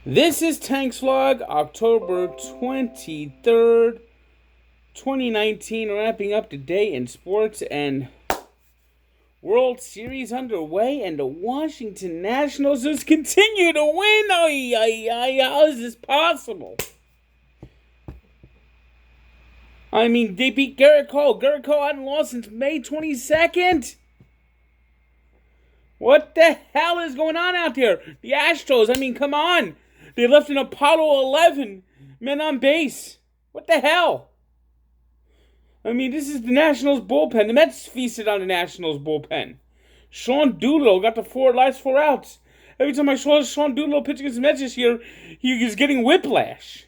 This is Tanks Vlog, October 23rd, 2019, wrapping up the day in sports and World Series underway, and the Washington Nationals just continue to win. How is this possible? I mean, they beat Gerrit Cole. Gerrit Cole hadn't lost since May 22nd. What the hell is going on out there? The Astros, I mean, come on. They left an Apollo 11 men on base. What the hell? I mean, this is the Nationals bullpen. The Mets feasted on the Nationals bullpen. Sean Doolittle got the last four outs. Every time I saw Sean Doolittle pitch against the Mets this year, he was getting whiplash.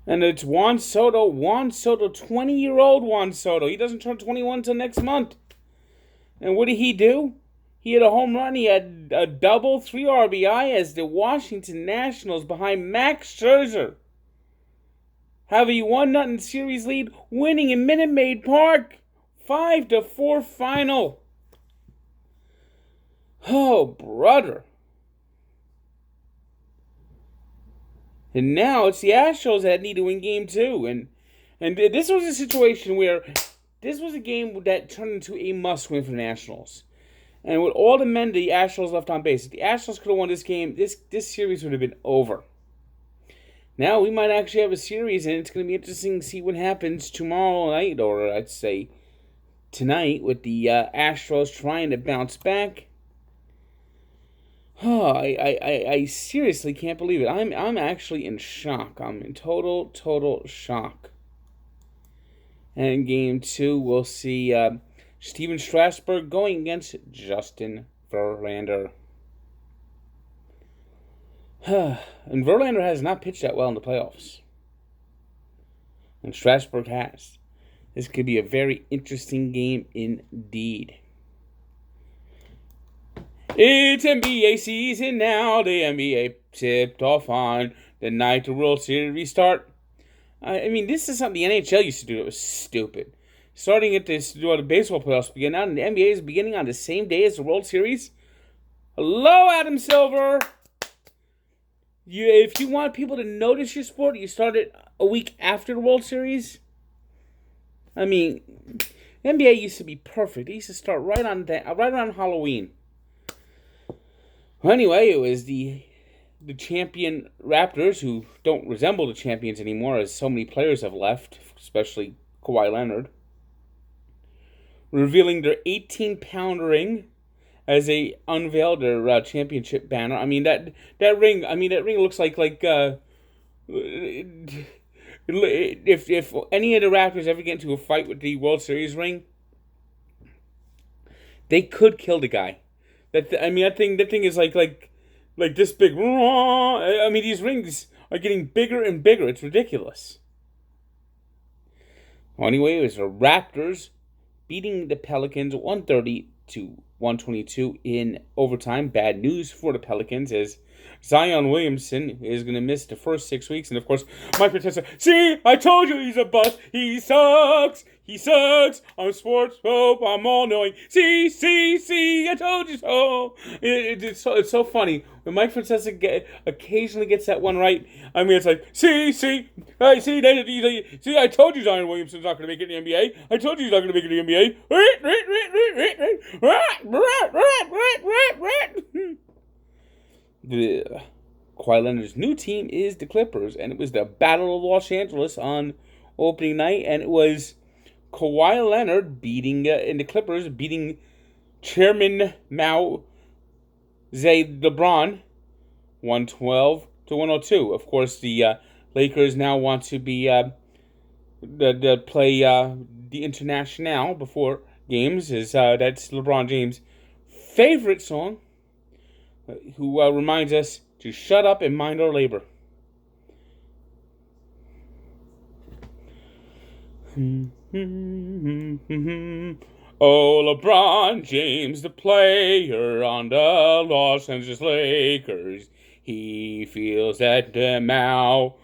And it's Juan Soto, 20-year-old Juan Soto. He doesn't turn 21 until next month. And what did he do? He had a home run. He had a double, 3 RBI as the Washington Nationals behind Max Scherzer have a 1-0 series lead, winning in Minute Maid Park, 5-4 final. Oh, brother. And now it's the Astros that need to win Game 2. And this was a situation where this was a game that turned into a must-win for the Nationals. And with all the men the Astros left on base, if the Astros could have won this game, this series would have been over. Now we might actually have a series, and it's going to be interesting to see what happens tomorrow night, or I'd say tonight, with the Astros trying to bounce back. Oh, I seriously can't believe it. I'm actually in shock. I'm in total shock. And Game 2, we'll see Steven Strasburg going against Justin Verlander. And Verlander has not pitched that well in the playoffs. And Strasburg has. This could be a very interesting game indeed. It's NBA season now. The NBA tipped off on the night the World Series start. I mean, this is something the NHL used to do that was stupid. Starting at this, the baseball playoffs begin out, and the NBA is beginning on the same day as the World Series. Hello, Adam Silver. If you want people to notice your sport, you start it a week after the World Series. I mean, the NBA used to be perfect. They used to start right around Halloween. Well, anyway, it was the champion Raptors, who don't resemble the champions anymore, as so many players have left, especially Kawhi Leonard, revealing their 18-pound ring as they unveiled their championship banner. I mean, that ring. I mean, that ring looks like if any of the Raptors ever get into a fight with the World Series ring, they could kill the guy. That thing is like this big. I mean, these rings are getting bigger and bigger. It's ridiculous. Well, anyway, it was the Raptors beating the Pelicans 130-122 in overtime. Bad news for the Pelicans, as Zion Williamson is going to miss the first 6 weeks. And, of course, Mike Francesa, see, I told you he's a bust. He sucks. He sucks. I'm sports hope. I'm all knowing. See, I told you so. It's so funny. When Mike Francesa occasionally gets that one right, I mean, it's like, see, I told you Zion Williamson's not going to make it in the NBA. I told you he's not going to make it in the NBA. The Kawhi Leonard's new team is the Clippers, and it was the Battle of Los Angeles on opening night, and it was Kawhi Leonard in the Clippers beating Chairman Mao Zedong LeBron 112-102. Of course, the Lakers now want to be play the International before games. That's LeBron James' favorite song, who reminds us to shut up and mind our labor. Oh, LeBron James, the player on the Los Angeles Lakers, he feels that Mao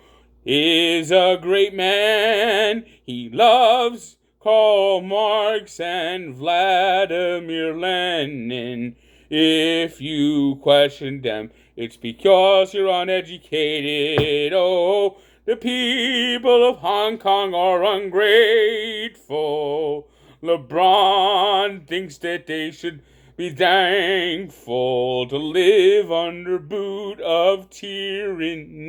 is a great man. He loves Karl Marx and Vladimir Lenin. If you question them, it's because you're uneducated. Oh, the people of Hong Kong are ungrateful. LeBron thinks that they should be thankful to live under boot of tyranny.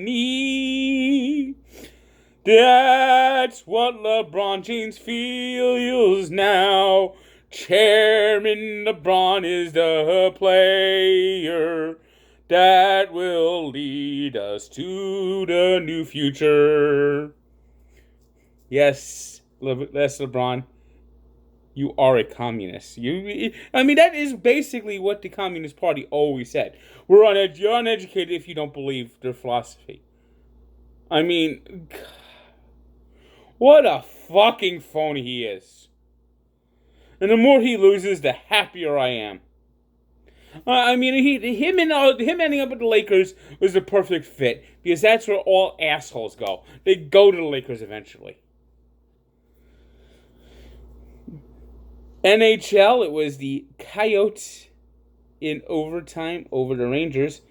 That's what LeBron James feels now. Chairman LeBron is the player that will lead us to the new future. Yes, LeBron, you are a communist. That is basically what the Communist Party always said. You're uneducated if you don't believe their philosophy. I mean, what a fucking phony he is. And the more he loses, the happier I am. Him ending up with the Lakers was the perfect fit, because that's where all assholes go. They go to the Lakers eventually. NHL, it was the Coyotes in overtime over the Rangers.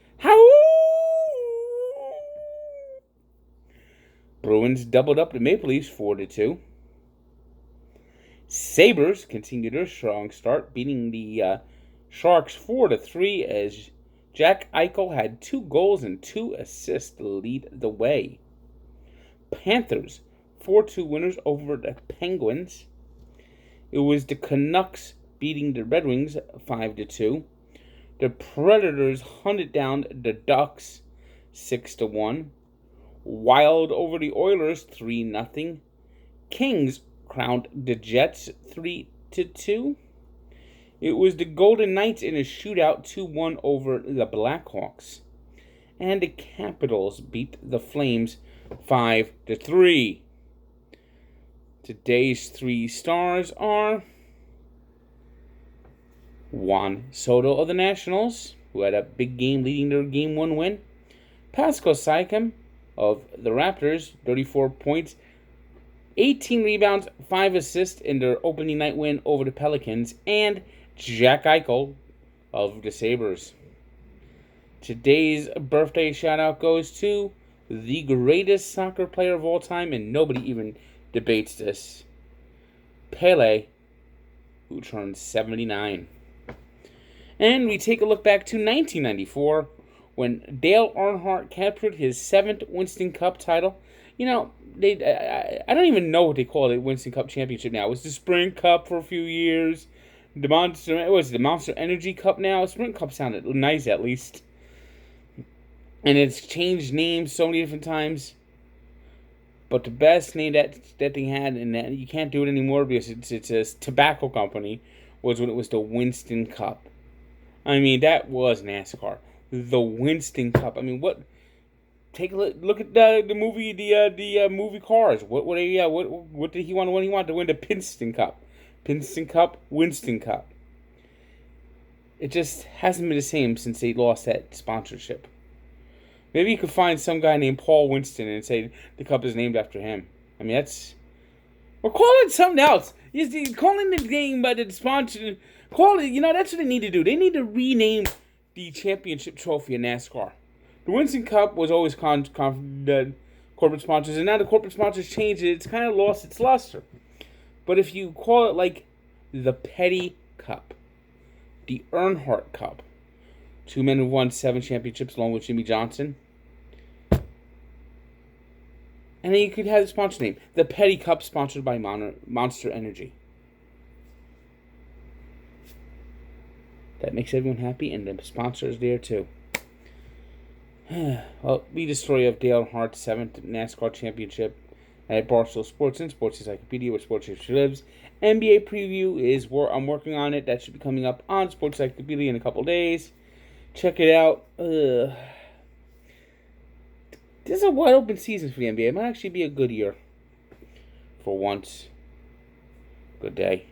Bruins doubled up the Maple Leafs 4-2. Sabres continued their strong start, beating the Sharks 4-3 as Jack Eichel had 2 goals and 2 assists to lead the way. Panthers 4-2 winners over the Penguins. It was the Canucks beating the Red Wings 5-2. The Predators hunted down the Ducks 6-1. Wild over the Oilers 3-0. Kings crowned the Jets 3-2. It was the Golden Knights in a shootout 2-1 over the Blackhawks. And the Capitals beat the Flames 5-3. Today's 3 stars are Juan Soto of the Nationals, who had a big game leading their Game 1 win. Pascal Siakam of the Raptors, 34 points, 18 rebounds, 5 assists in their opening night win over the Pelicans. And Jack Eichel of the Sabres. Today's birthday shout-out goes to the greatest soccer player of all time, and nobody even debates this, Pele, who turned 79. And we take a look back to 1994, when Dale Earnhardt captured his 7th Winston Cup title. I don't even know what they call it, Winston Cup Championship now. It was the Sprint Cup for a few years. The Monster Energy Cup now. Sprint Cup sounded nice, at least. And it's changed names so many different times. But the best name that thing had, and that you can't do it anymore because it's a tobacco company, was when it was the Winston Cup. That was NASCAR. The Winston Cup. What? Take a look at the movie, the movie Cars. What did he want? What he wanted to win? The Pinston Cup. Pinston Cup, Winston Cup. It just hasn't been the same since they lost that sponsorship. Maybe you could find some guy named Paul Winston and say the cup is named after him. Or call it something else. Calling the game by the sponsor. Call it, that's what they need to do. They need to rename the championship trophy in NASCAR. The Winston Cup was always the corporate sponsors, and now the corporate sponsors changed it. It's kind of lost its luster. But if you call it like the Petty Cup, the Earnhardt Cup, 2 men who won 7 championships along with Jimmy Johnson, and then you could have the sponsor name, the Petty Cup, sponsored by Monster Energy. That makes everyone happy, and the sponsor is there too. Well, read the story of Dale Earnhardt's 7th NASCAR championship at Barstool Sports and Sports Encyclopedia, where Sports History lives. NBA preview is where I'm working on it. That should be coming up on Sports Encyclopedia in a couple days. Check it out. This is a wide open season for the NBA. It might actually be a good year. For once. Good day.